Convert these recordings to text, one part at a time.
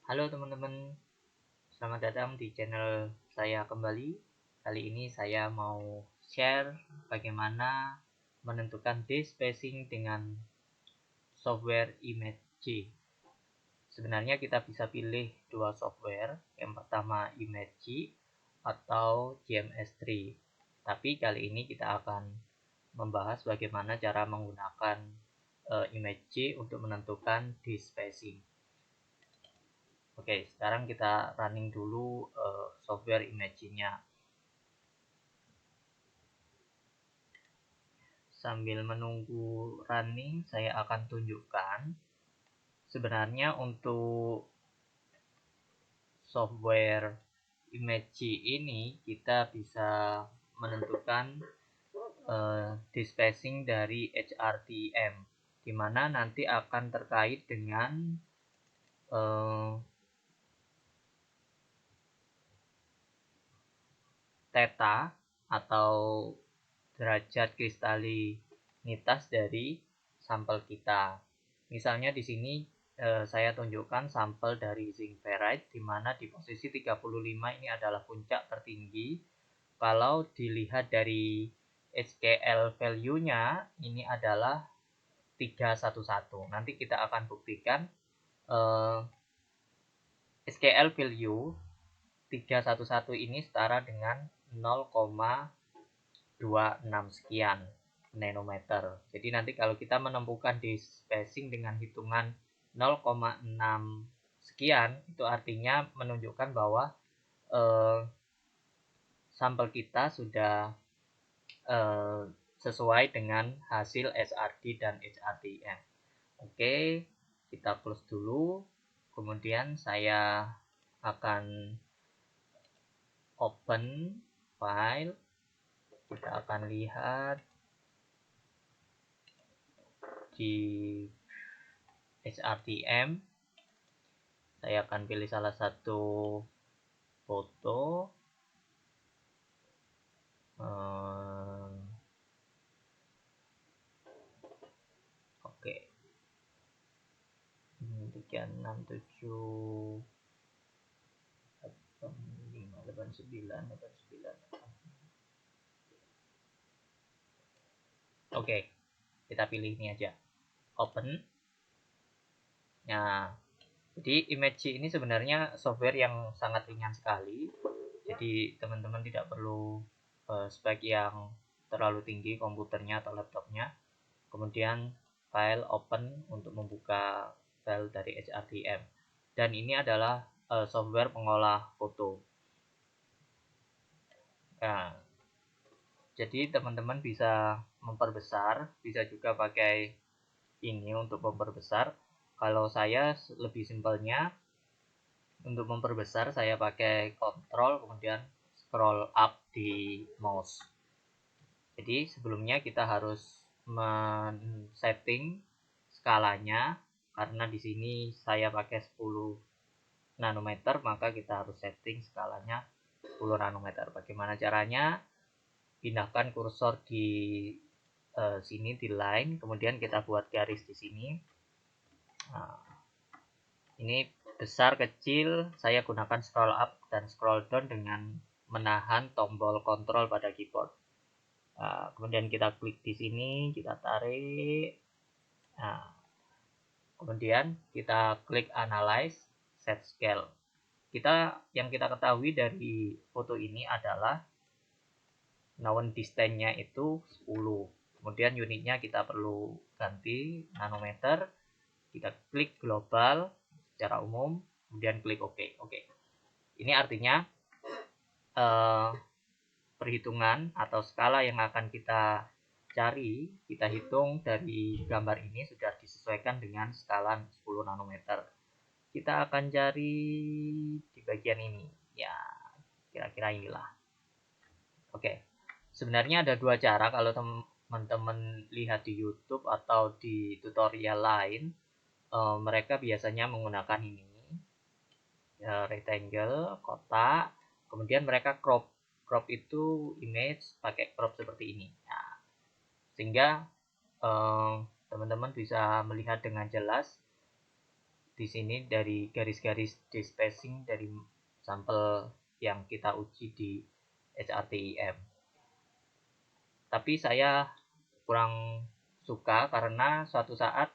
Halo teman-teman, selamat datang di channel saya kembali. Kali ini saya mau share bagaimana menentukan despacing dengan software Image. Sebenarnya kita bisa pilih dua software, yang pertama Image atau GMS3. Tapi kali ini kita akan membahas bagaimana cara menggunakan Image untuk menentukan despacing. Oke, sekarang kita running dulu software Imagine-nya. Sambil menunggu running, saya akan tunjukkan. Sebenarnya untuk software Image ini kita bisa menentukan despacing dari HRTM, di mana nanti akan terkait dengan theta atau derajat kristalinitas dari sampel kita. Misalnya di sini saya tunjukkan sampel dari zinc ferrite, di mana di posisi 35 ini adalah puncak tertinggi. Kalau dilihat dari HKL value-nya, ini adalah 311. Nanti kita akan buktikan HKL value 311 ini setara dengan 0,26 sekian nanometer. Jadi nanti kalau kita menemukan despacing dengan hitungan 0,6 sekian, itu artinya menunjukkan bahwa sampel kita sudah sesuai dengan hasil SRD dan HRTM. Oke, kita close dulu. Kemudian saya akan open file. Kita akan lihat di HRTM. Saya akan pilih salah satu foto. Oke. 367 89. Oke, kita pilih ini aja, open. Nah, jadi Image ini sebenarnya software yang sangat ringan sekali, jadi teman-teman tidak perlu spek yang terlalu tinggi komputernya atau laptopnya. Kemudian file open untuk membuka file dari HRTM, dan ini adalah software pengolah foto. Nah, jadi teman-teman bisa memperbesar, bisa juga pakai ini untuk memperbesar. Kalau saya lebih simpelnya, untuk memperbesar saya pakai kontrol kemudian scroll up di mouse. Jadi sebelumnya kita harus men-setting skalanya, karena di sini saya pakai 10 nanometer, maka kita harus setting skalanya 10 nanometer. Bagaimana caranya? Pindahkan kursor di sini di line, kemudian kita buat garis di sini. Nah, ini besar kecil saya gunakan scroll up dan scroll down dengan menahan tombol kontrol pada keyboard. Nah, kemudian kita klik di sini, kita tarik. Nah, kemudian kita klik analyze, set scale. Yang kita ketahui dari foto ini adalah known distance-nya itu 10. Kemudian unitnya kita perlu ganti nanometer. Kita klik global secara umum, kemudian klik OK. Oke. Ini artinya perhitungan atau skala yang akan kita cari, kita hitung dari gambar ini sudah disesuaikan dengan skala 10 nanometer. Kita akan cari di bagian ini. Ya, kira-kira inilah. Oke. Sebenarnya ada dua cara kalau teman-teman lihat di YouTube atau di tutorial lain. Mereka biasanya menggunakan ini, rectangle, kotak, kemudian mereka crop itu image pakai crop seperti ini. Nah, sehingga teman-teman bisa melihat dengan jelas di sini dari garis-garis despacing dari sampel yang kita uji di HRTIM. Tapi saya kurang suka karena suatu saat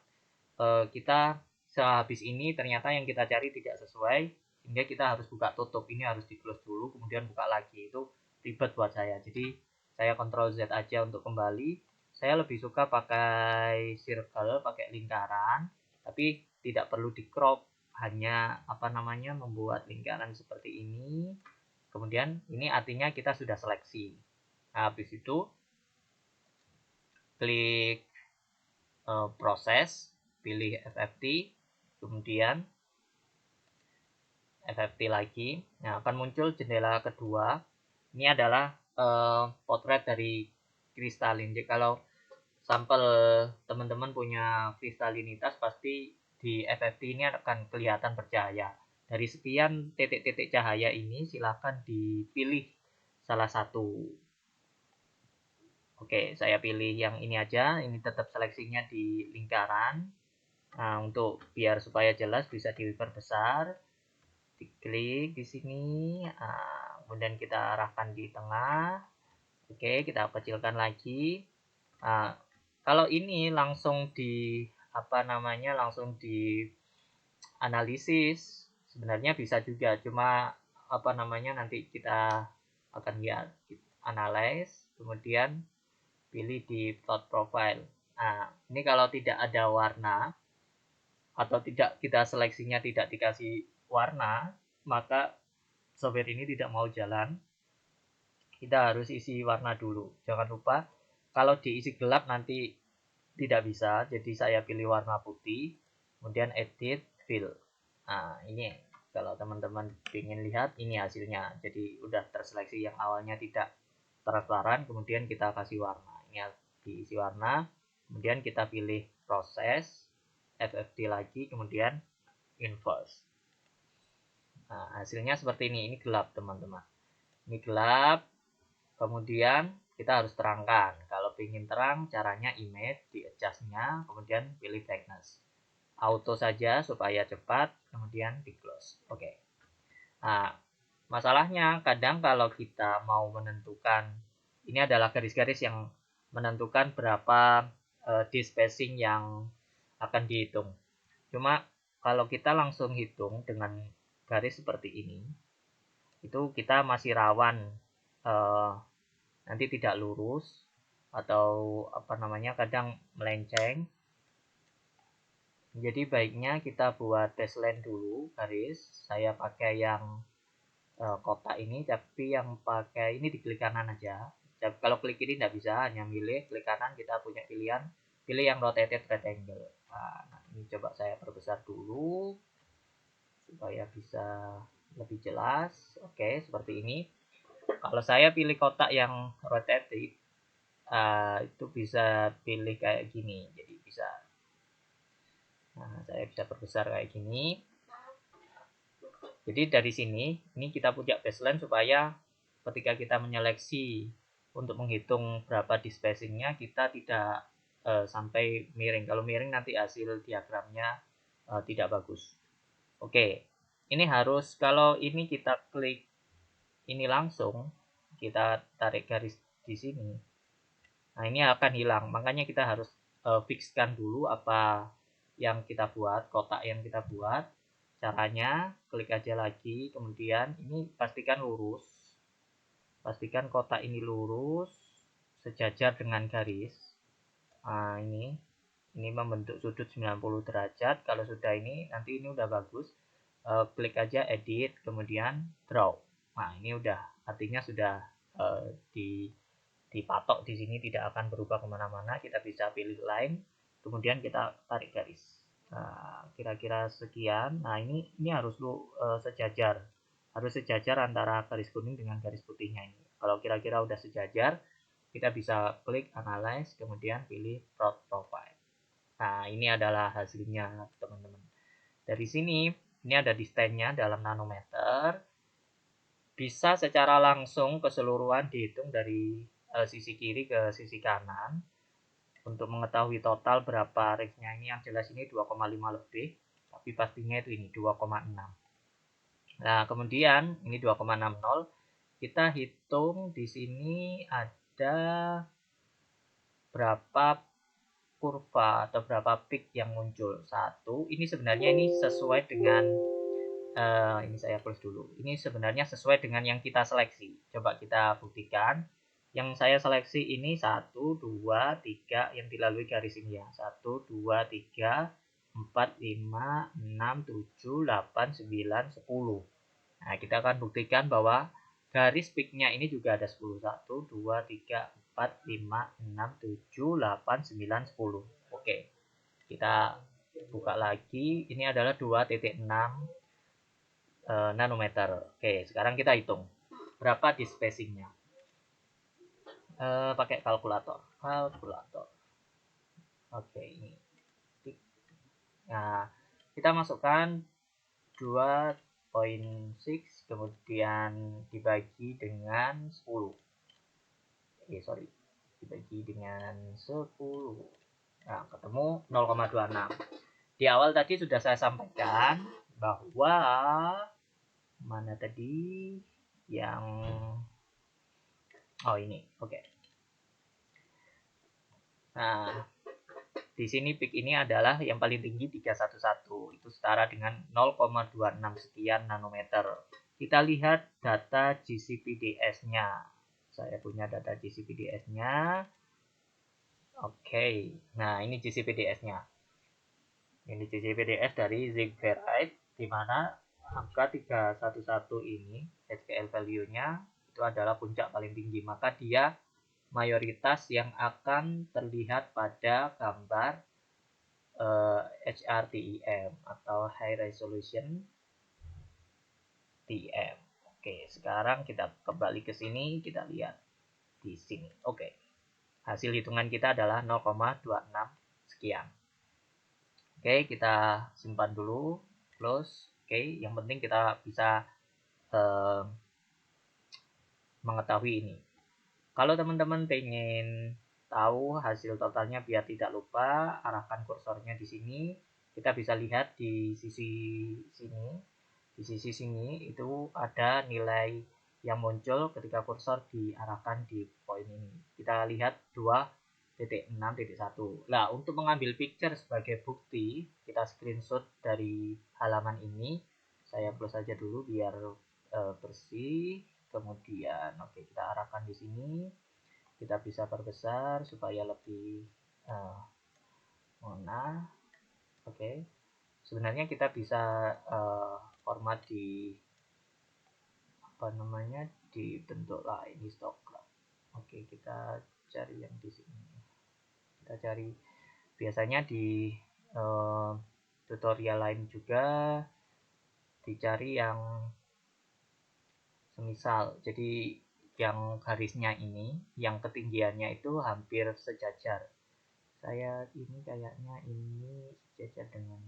kita sehabis ini ternyata yang kita cari tidak sesuai, sehingga kita harus buka tutup. Ini harus di close dulu kemudian buka lagi, itu ribet buat saya. Jadi saya Ctrl Z aja untuk kembali. Saya lebih suka pakai circle, pakai lingkaran, tapi tidak perlu di crop, hanya membuat lingkaran seperti ini. Kemudian ini artinya kita sudah seleksi. Nah, habis itu klik proses, pilih FFT, kemudian FFT lagi. Nah, akan muncul jendela kedua. Ini adalah potret dari kristalin. Jadi kalau sampel teman-teman punya kristalinitas, pasti di FFT ini akan kelihatan bercahaya. Dari sekian titik-titik cahaya ini, silahkan dipilih salah satu. Oke, saya pilih yang ini aja. Ini tetap seleksinya di lingkaran. Nah, untuk biar supaya jelas bisa diperbesar, diklik di sini. Nah, kemudian kita arahkan di tengah. Oke, kita kecilkan lagi. Nah, kalau ini langsung langsung di analisis, sebenarnya bisa juga, cuma nanti kita akan lihat analyze, kemudian pilih di plot profile. Nah, ini kalau tidak ada warna atau tidak, kita seleksinya tidak dikasih warna, maka software ini tidak mau jalan. Kita harus isi warna dulu. Jangan lupa kalau diisi gelap nanti tidak bisa. Jadi saya pilih warna putih, kemudian edit fill. Nah, ini kalau teman-teman ingin lihat, ini hasilnya. Jadi udah terseleksi yang awalnya tidak transparan, kemudian kita kasih warna. Ini diisi warna, kemudian kita pilih proses, FFT lagi, kemudian inverse. Nah, hasilnya seperti ini. Ini gelap, teman-teman. Ini gelap. Kemudian kita harus terangkan. Kalau ingin terang, caranya image, di adjust-nya, kemudian pilih brightness. Auto saja supaya cepat, kemudian di close. Oke. Nah, masalahnya kadang kalau kita mau menentukan, ini adalah garis-garis yang menentukan berapa despacing yang akan dihitung. Cuma kalau kita langsung hitung dengan garis seperti ini, itu kita masih rawan nanti tidak lurus atau kadang melenceng. Jadi baiknya kita buat baseline dulu garis. Saya pakai yang kotak ini, tapi yang pakai ini di klik kanan aja. Kalau klik kiri tidak bisa, hanya milih klik kanan. Kita punya pilihan, pilih yang rotated rectangle. Nah, ini coba saya perbesar dulu supaya bisa lebih jelas. Oke, seperti ini. Kalau saya pilih kotak yang rotated, itu bisa pilih kayak gini. Jadi bisa, saya bisa perbesar kayak gini. Jadi dari sini, ini kita punya baseline supaya ketika kita menyeleksi untuk menghitung berapa despacingnya, kita tidak sampai miring. Kalau miring nanti hasil diagramnya tidak bagus. Oke, ini harus, kalau ini kita klik ini langsung, kita tarik garis di sini, nah ini akan hilang. Makanya kita harus fixkan dulu apa yang kita buat, kotak yang kita buat. Caranya klik aja lagi, kemudian ini pastikan lurus, pastikan kotak ini lurus sejajar dengan garis. Nah, ini membentuk sudut 90 derajat. Kalau sudah ini, nanti ini udah bagus, klik aja edit, kemudian draw. Nah, ini udah, artinya sudah dipatok di sini, tidak akan berubah kemana-mana. Kita bisa pilih line, kemudian kita tarik garis. Nah, kira-kira sekian. Nah, ini harus sejajar. Harus sejajar antara garis kuning dengan garis putihnya ini. Kalau kira-kira udah sejajar, kita bisa klik analyze, kemudian pilih plot profile. Nah, ini adalah hasilnya, teman-teman. Dari sini, ini ada desainnya dalam nanometer. Bisa secara langsung keseluruhan dihitung dari sisi kiri ke sisi kanan. Untuk mengetahui total berapa range-nya, ini yang jelas ini 2,5 lebih, copy pastinya itu ini 2,6. Nah, kemudian ini 2,60 kita hitung di sini ada berapa kurva atau berapa peak yang muncul. Satu, ini sebenarnya ini sesuai dengan ini saya close dulu. Ini sebenarnya sesuai dengan yang kita seleksi. Coba kita buktikan. Yang saya seleksi ini 1, 2, 3 yang dilalui garis ini ya. 1, 2, 3, 4, 5, 6, 7, 8, 9, 10. Nah, kita akan buktikan bahwa garis peaknya ini juga ada 10. 1, 2, 3, 4, 5, 6, 7, 8, 9, 10. Oke, kita buka lagi. Ini adalah 2,6 nanometer. Oke, sekarang kita hitung berapa di spacingnya. Pakai kalkulator. Oke, ini. Nah, kita masukkan 2,6 kemudian dibagi dengan 10. Dibagi dengan 10. Nah, ketemu 0,26. Di awal tadi sudah saya sampaikan bahwa mana tadi yang ini. Oke. Nah, di sini peak ini adalah yang paling tinggi 311. Itu setara dengan 0,26 sekian nanometer. Kita lihat data GCPDS-nya. Saya punya data GCPDS-nya. Oke. Nah, ini GCPDS-nya. Ini GCPDS dari Zinc Ferrite, di mana angka 311 ini HKL value-nya itu adalah puncak paling tinggi, maka dia mayoritas yang akan terlihat pada gambar HRTEM atau High Resolution TEM. Oke, sekarang kita kembali ke sini, kita lihat di sini. Oke, hasil hitungan kita adalah 0,26 sekian. Oke, kita simpan dulu, close. Oke, yang penting kita bisa mengetahui ini. Kalau teman-teman pengen tahu hasil totalnya biar tidak lupa, arahkan kursornya di sini. Kita bisa lihat di sisi sini. Di sisi sini itu ada nilai yang muncul ketika kursor diarahkan di poin ini. Kita lihat 2,6.1. Nah, untuk mengambil picture sebagai bukti, kita screenshot dari halaman ini. Saya close saja dulu biar bersih. Kemudian kita arahkan di sini. Kita bisa perbesar supaya lebih mana. Oke. Sebenarnya kita bisa format di dibentuk lah ini stock. Oke, kita cari yang di sini. Kita cari biasanya di tutorial lain juga dicari yang semisal, jadi yang garisnya ini, yang ketinggiannya itu hampir sejajar. Saya ini kayaknya ini sejajar dengan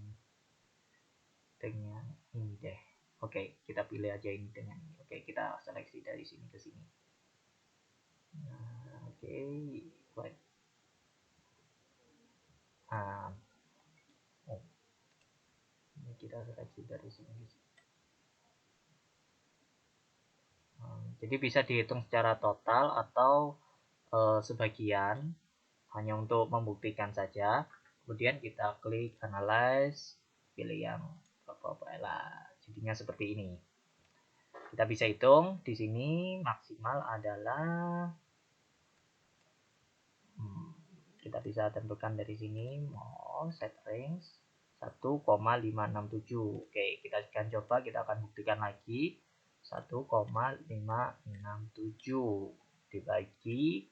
ini deh. Oke, kita pilih aja ini dengan ini. Oke, kita seleksi dari sini ke sini. Nah, oke, right. Ini kita seleksi dari sini ke sini. Jadi bisa dihitung secara total atau sebagian, hanya untuk membuktikan saja. Kemudian kita klik analyze, pilih yang lah, jadinya seperti ini. Kita bisa hitung di sini maksimal adalah kita bisa tentukan dari sini mau set range 1,567. Oke, kita akan coba, kita akan buktikan lagi. 1,567 dibagi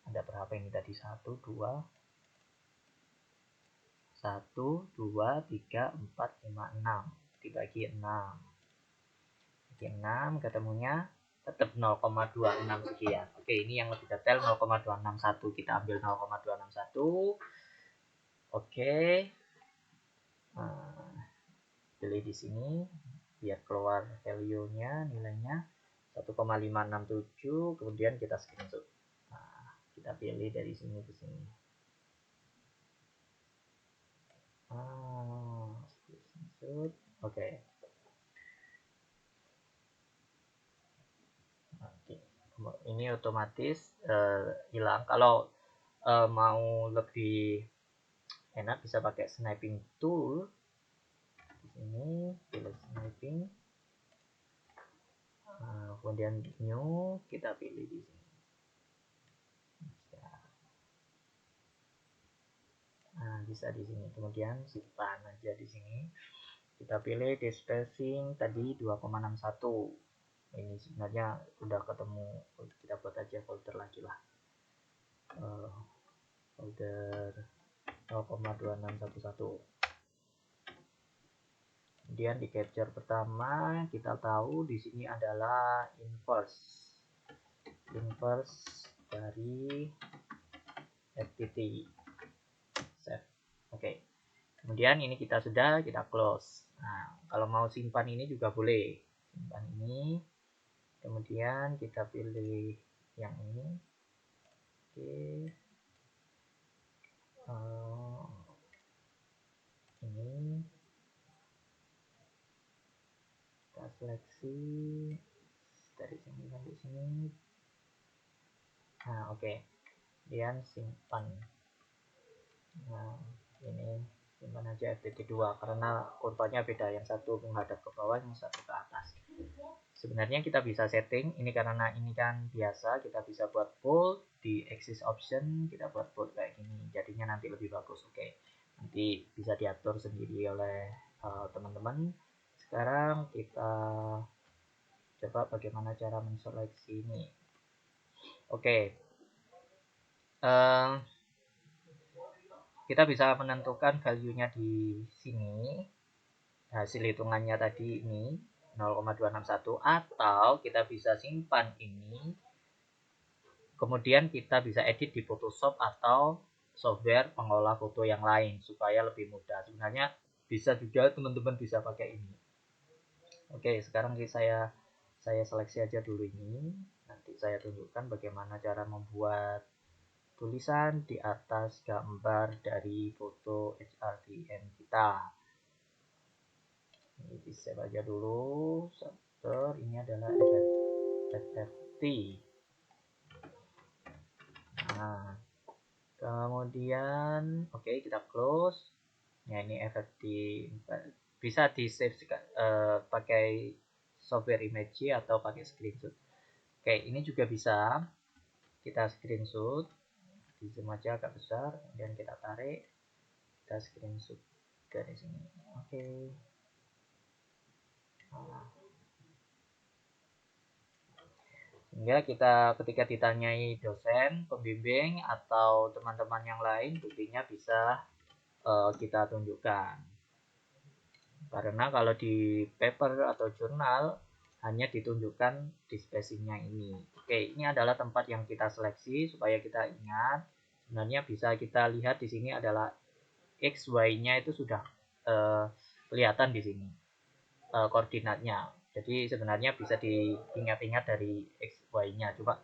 ada berapa ini tadi? 1 2 1 2 3 4 5 6 dibagi 6 ketemunya tetap 0,26 sekian. Oke, ini yang lebih detail 0,261. Kita ambil 0,261. Oke. Pilih di sini biar keluar value-nya, nilainya 1,567, kemudian kita screenshot. Nah, kita pilih dari sini ke sini. Oke. Oke. Ini otomatis hilang. Kalau mau lebih enak bisa pakai sniping tool. Di sini pilih sniping. Kemudian new kita pilih di sini. Nah, bisa di sini. Kemudian simpan aja di sini. Kita pilih spacing tadi 2,61. Ini sebenarnya udah ketemu. Kita buat aja folder lagi lah. Folder 0,2611. Kemudian di capture pertama kita tahu di sini adalah inverse dari fpt save. Oke. Kemudian ini kita close. Nah, kalau mau simpan ini juga boleh. Simpan ini. Kemudian kita pilih yang ini. Oke. Ini kita seleksi dari sini sampai sini. Nah, oke. Kemudian simpan. Nah, ini simpan aja ftt2 karena kurvanya beda, yang satu menghadap ke bawah, yang satu ke atas. Sebenarnya kita bisa setting ini karena ini kan biasa, kita bisa buat bold di axis option, kita buat bold kayak gini, jadinya nanti lebih bagus. Oke, nanti bisa diatur sendiri oleh teman-teman. Sekarang kita coba bagaimana cara menseleksi ini. Oke, kita bisa menentukan value-nya di sini, hasil hitungannya tadi ini 0,261, atau kita bisa simpan ini, kemudian kita bisa edit di Photoshop atau software pengolah foto yang lain supaya lebih mudah. Sebenarnya bisa juga teman-teman bisa pakai ini. Oke, sekarang saya seleksi aja dulu ini. Nanti saya tunjukkan bagaimana cara membuat tulisan di atas gambar dari foto HRDM kita. Ini di save aja dulu. Ini adalah FFT. Nah, kemudian oke, kita close. Ya, ini FFT bisa di save pakai software image atau pakai screenshot. Oke, ini juga bisa kita screenshot, di zoom aja agak besar, kemudian kita tarik, kita screenshot dari sini. Oke. Sehingga kita ketika ditanyai dosen, pembimbing atau teman-teman yang lain, buktinya bisa kita tunjukkan. Karena kalau di paper atau jurnal hanya ditunjukkan di spacingnya ini. Oke, ini adalah tempat yang kita seleksi supaya kita ingat. Sebenarnya bisa kita lihat di sini adalah X, Y-nya itu sudah kelihatan di sini koordinatnya. Jadi sebenarnya bisa diingat-ingat dari X, Y-nya. Coba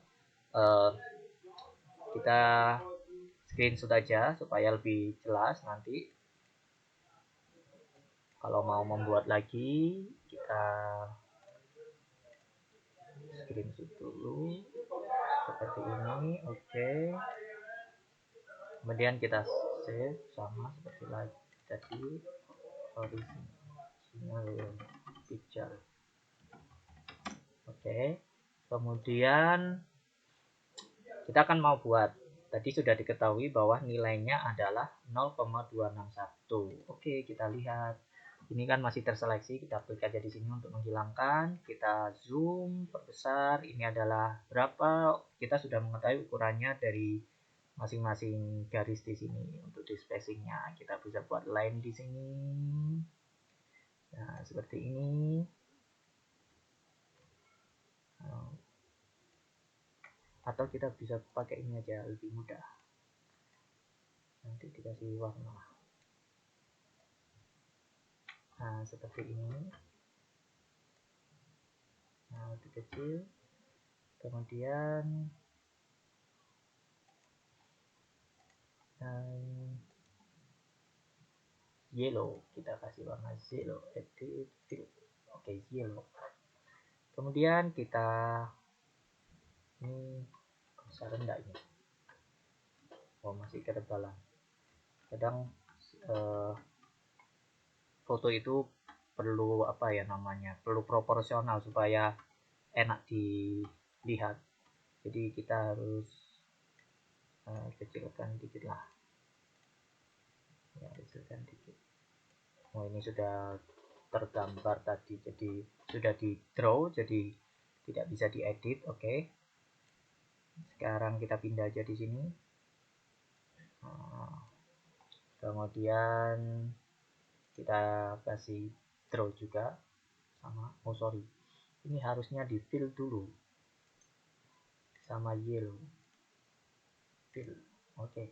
kita screenshot aja supaya lebih jelas nanti. Kalau mau membuat lagi, kita screenshot dulu seperti ini. Oke. Kemudian kita save sama seperti lagi tadi, original picture. Oke. Kemudian kita akan mau buat, tadi sudah diketahui bahwa nilainya adalah 0,261. Oke, kita lihat. Ini kan masih terseleksi, kita klik aja di sini untuk menghilangkan. Kita zoom, perbesar. Ini adalah berapa, kita sudah mengetahui ukurannya dari masing-masing garis di sini. Untuk di spacingnya, kita bisa buat line di sini. Nah, seperti ini. Atau kita bisa pakai ini aja, lebih mudah. Nanti dikasih warna. Nah, seperti ini. Nah, lebih kecil. Kemudian yellow, kita kasih warna yellow, edit fill. Oke, yellow. Kemudian kita ini bisa rendah ini. Oh, masih ketebalan. Kadang foto itu perlu apa ya namanya, perlu proporsional supaya enak dilihat. Jadi kita harus kecilkan dikit lah ya, kecilkan dikit. Oh, ini sudah tergambar tadi, jadi sudah di draw, jadi tidak bisa diedit. Oke, sekarang kita pindah aja di sini. Kemudian kita kasih draw juga sama, oh sorry, ini harusnya di fill dulu sama yellow fill. Oke.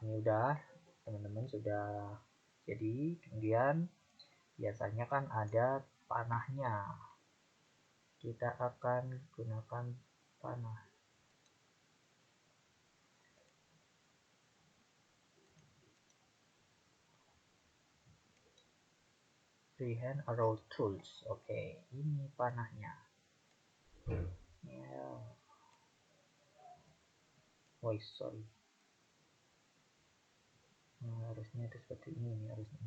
Ini udah, teman-teman sudah jadi. Kemudian biasanya kan ada panahnya, kita akan gunakan panah. Freehand arrow tools. Oke, ini panahnya ya. Oh sorry, harusnya itu seperti ini nih, harusnya.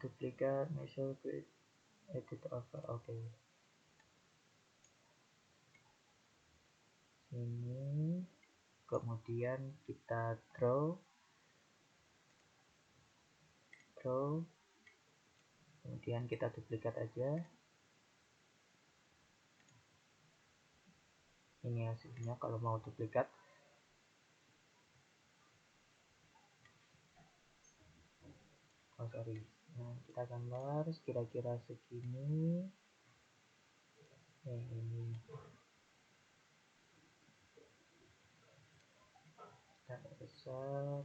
Duplicate measure create edit over. Oke, ini kemudian kita draw, kemudian kita duplikat aja. Ini hasilnya kalau mau duplikat. Oh sorry, nah kita gambar kira-kira segini. Ini kita besar.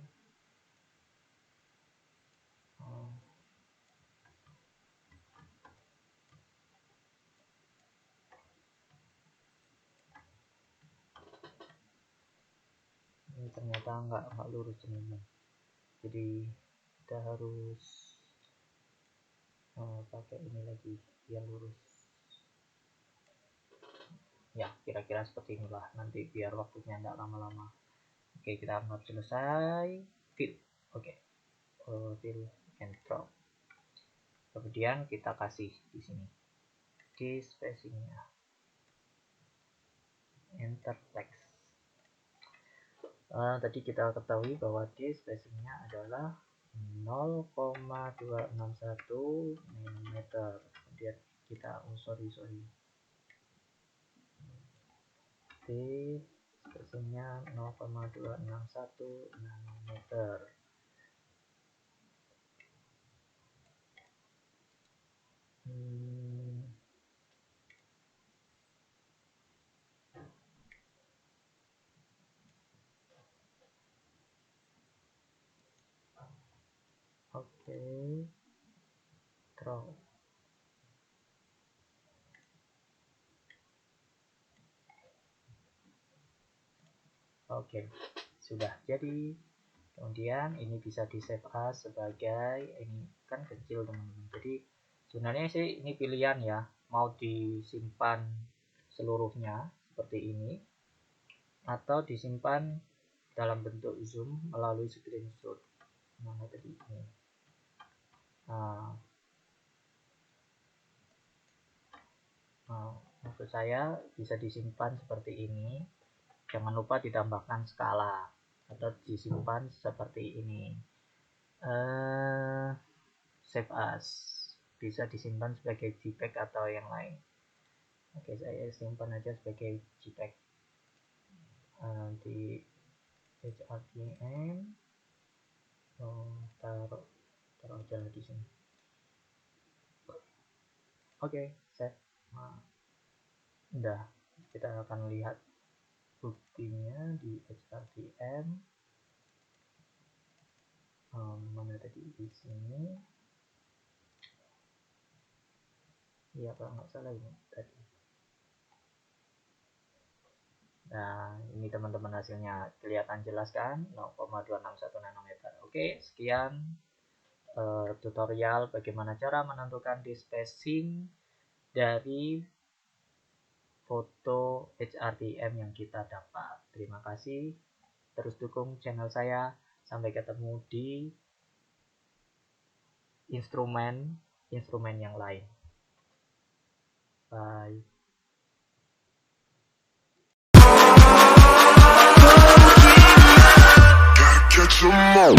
Ini ternyata nggak lurus teman-teman, jadi kita harus pakai ini lagi biar lurus ya, kira-kira seperti inilah nanti biar waktunya nggak lama-lama. Oke, kita anggap selesai. Fill. Oke, fill and drop. Kemudian kita kasih di sini di spacingnya, enter text. Tadi kita ketahui bahwa di spacingnya adalah 0,261 mm. Kemudian kita sorry di spacingnya 0,261 nanometer. Oke, draw. Oke, sudah jadi. Kemudian ini bisa di save as sebagai, ini kan kecil teman-teman, jadi sebenarnya sih ini pilihan ya, mau disimpan seluruhnya seperti ini atau disimpan dalam bentuk zoom melalui screenshot. Mana tadi ini. Maksud saya bisa disimpan seperti ini, jangan lupa ditambahkan skala atau disimpan seperti ini. Save as, bisa disimpan sebagai JPEG atau yang lain. Oke, saya simpan aja sebagai JPEG. Di HRTM, taruh aja di sini. Oke, save. Udah. kita akan lihat buktinya di HRDM. Mana tadi di sini ya, kalau nggak salah ini tadi. Nah, ini teman-teman hasilnya kelihatan jelas kan, 0,261 nanometer. Oke, sekian tutorial bagaimana cara menentukan dispacing dari foto HRDM yang kita dapat. Terima kasih, terus dukung channel saya. Sampai ketemu di instrumen yang lain. Bye. Catch 'em all.